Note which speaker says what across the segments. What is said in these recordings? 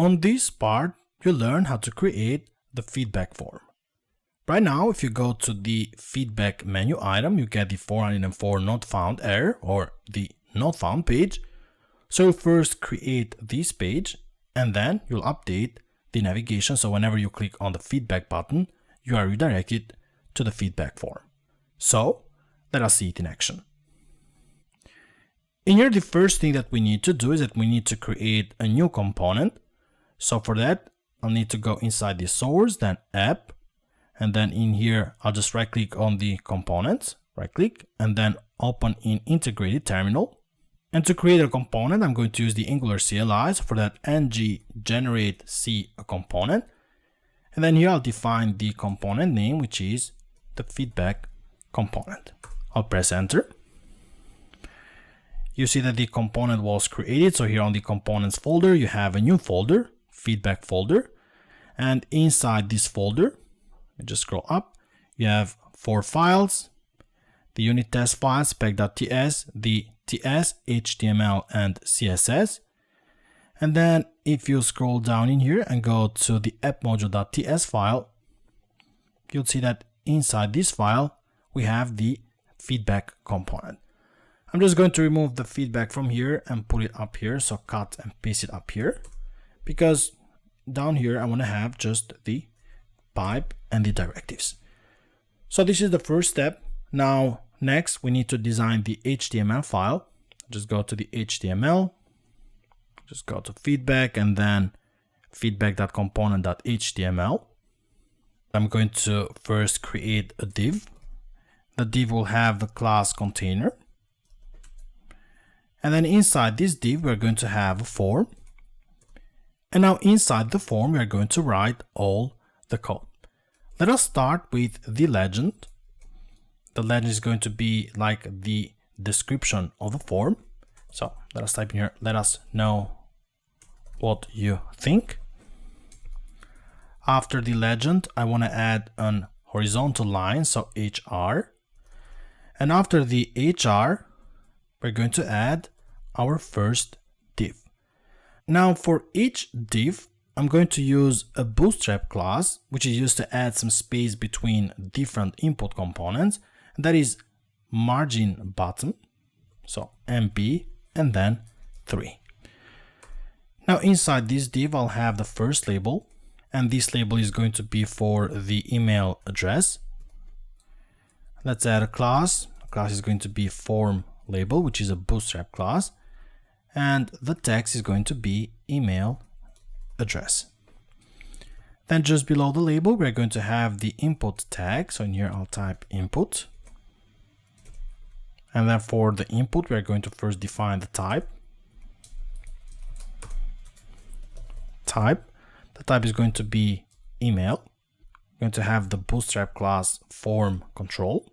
Speaker 1: On this part, you learn how to create the feedback form. Right now, if you go to the feedback menu item, you get the 404 not found error or the not found page. So you first create this page and then you'll update the navigation. So whenever you click on the feedback button, you are redirected to the feedback form. So let us see it in action. In here, the first thing that we need to do is that we need to create a new component. So for that, I'll need to go inside the source, then app, and then in here, I'll just right click on the components, right click, and then open in integrated terminal. And to create a component, I'm going to use the Angular CLI. So for that, ng generate C a component. And then here I'll define the component name, which is the feedback component. I'll press enter. You see that the component was created. So here on the components folder, you have a new folder, feedback folder. And inside this folder, just scroll up, you have 4 files, the unit test file, spec.ts, the TS, HTML, and CSS. And then if you scroll down in here and go to the appmodule.ts file, you'll see that inside this file, we have the feedback component. I'm just going to remove the feedback from here and put it up here. So cut and paste it up here, because down here, I want to have just the pipe and the directives. So this is the first step. Now, next, we need to design the HTML file. Just go to the HTML, just go to feedback and then feedback.component.html. I'm going to first create a div. The div will have the class container. And then inside this div, we're going to have a form. And now inside the form, we're going to write all the code. Let us start with the legend. The legend is going to be like the description of the form. So let us type in here, let us know what you think. After the legend, I want to add an horizontal line, so HR. And after the HR, we're going to add our first div. Now for each div, I'm going to use a bootstrap class, which is used to add some space between different input components. And that is margin bottom, so MP, and then 3. Now inside this div, I'll have the first label, and this label is going to be for the email address. Let's add a class. The class is going to be form label, which is a bootstrap class, and the text is going to be email address. Then just below the label, we're going to have the input tag. So in here, I'll type input. And then for the input, we're going to first define the type. The type is going to be email. We're going to have the bootstrap class form control.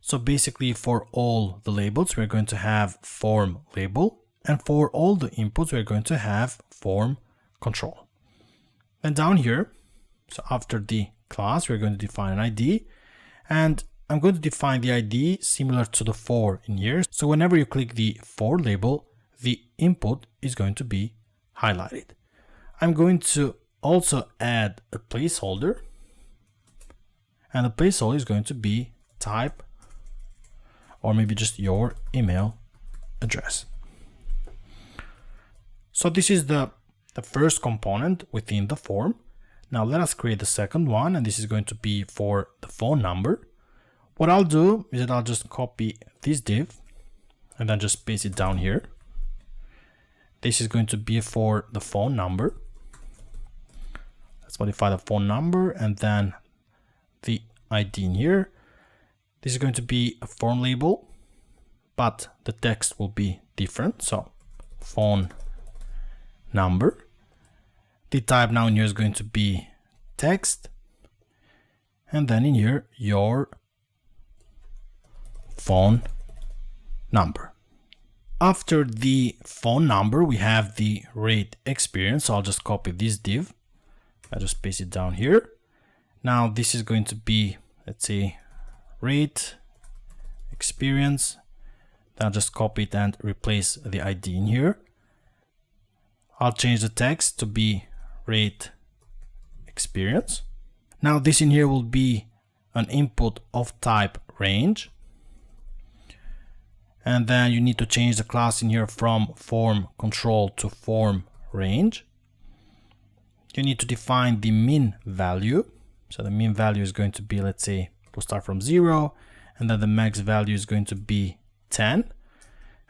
Speaker 1: So basically for all the labels, we're going to have form label. And for all the inputs, we're going to have form control. And down here, so after the class, we're going to define an ID, and I'm going to define the ID similar to the for in here. So whenever you click the for label, the input is going to be highlighted. I'm going to also add a placeholder, and the placeholder is going to be type, or maybe just your email address. So this is the first component within the form. Now let us create the second one, and this is going to be for the phone number. What I'll do is that I'll just copy this div and then just paste it down here. This is going to be for the phone number. Let's modify the phone number and then the ID in here. This is going to be a form label, but the text will be different. So phone number. The type now in here is going to be text, and then in here your phone number. After the phone number, we have the rate experience. So I'll just copy this div. I'll just paste it down here. Now this is going to be, let's say, rate experience. Then I'll just copy it and replace the ID in here. I'll change the text to be rate experience. Now this in here will be an input of type range. And then you need to change the class in here from form control to form range. You need to define the min value. So the min value is going to be, let's say, we'll start from 0, and then the max value is going to be 10.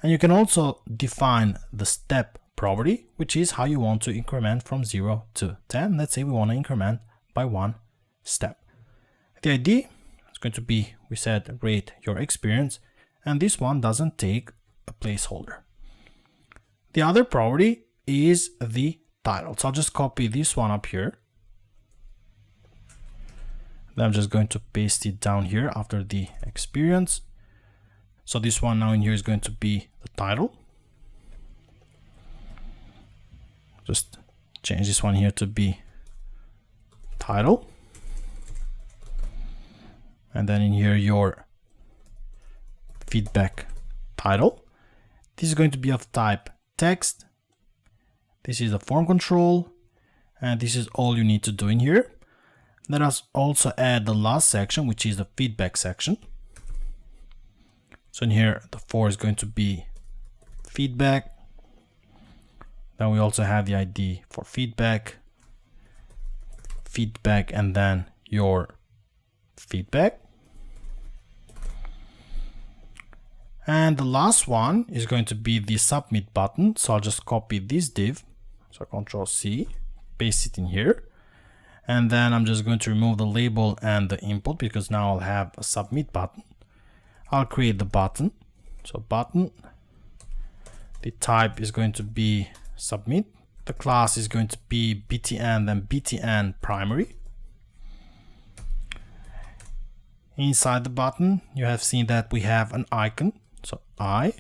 Speaker 1: And you can also define the step property, which is how you want to increment from 0 to 10. Let's say we want to increment by 1 step. The ID is going to be, we said, rate your experience, and this one doesn't take a placeholder. The other property is the title. So I'll just copy this one up here. Then I'm just going to paste it down here after the experience. So this one now in here is going to be the title. Just change this one here to be title. And then in here your feedback title. This is going to be of type text. This is the form control, and this is all you need to do in here. Let us also add the last section, which is the feedback section. So in here, the 4 is going to be feedback. Then we also have the ID for feedback, and then your feedback. And the last one is going to be the submit button. So I'll just copy this div. So Control C, paste it in here. And then I'm just going to remove the label and the input because now I'll have a submit button. I'll create the button. So button, the type is going to be submit. The class is going to be btn, then btn primary. Inside the button, you have seen that we have an icon. So I,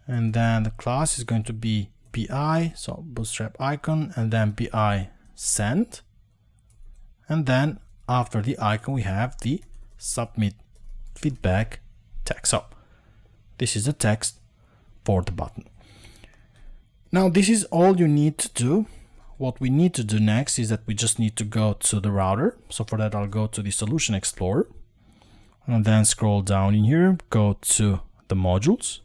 Speaker 1: and then the class is going to be bi, so bootstrap icon, and then bi send, and then after the icon we have the submit feedback text. So this is the text for the button. Now this is all you need to do. What we need to do next is that we just need to go to the router. So for that I'll go to the Solution Explorer and then scroll down in here, go to the modules,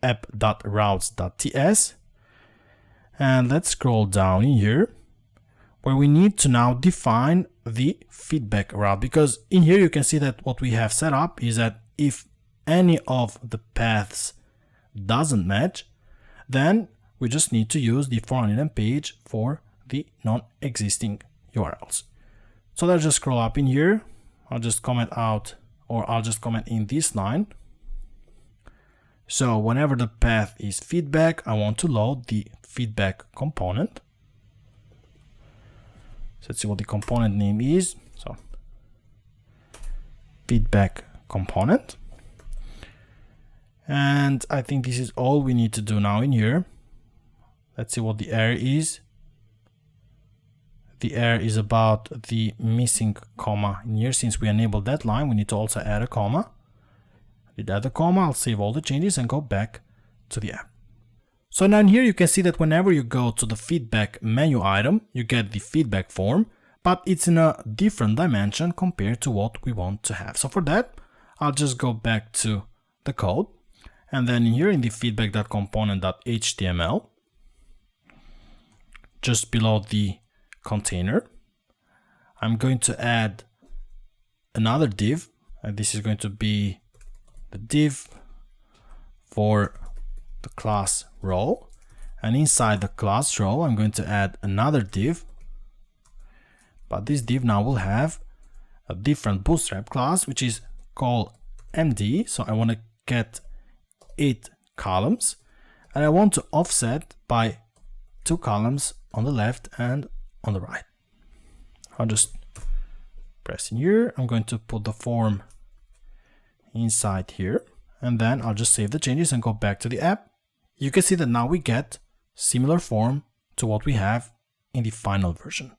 Speaker 1: app.routes.ts, and let's scroll down in here where we need to now define the feedback route, because in here you can see that what we have set up is that if any of the paths doesn't match, then we just need to use the for unknown page for the non-existing URLs. So let's just scroll up in here. I'll just comment out, or I'll just comment in this line. So whenever the path is feedback, I want to load the feedback component. So let's see what the component name is. So feedback component. And I think this is all we need to do now in here. Let's see what the error is. The error is about the missing comma in here. Since we enabled that line, we need to also add a comma. I did add a comma. I'll save all the changes and go back to the app. So now in here you can see that whenever you go to the feedback menu item, you get the feedback form, but it's in a different dimension compared to what we want to have. So for that, I'll just go back to the code, and then here in the feedback.component.html, just below the container, I'm going to add another div, and this is going to be the div for the class row, and inside the class row I'm going to add another div, but this div now will have a different bootstrap class which is called MD. So I want to get 8 columns, and I want to offset by 2 columns on the left and on the right. I'll just press in here. I'm going to put the form inside here, and then I'll just save the changes and go back to the app. You can see that now we get similar form to what we have in the final version.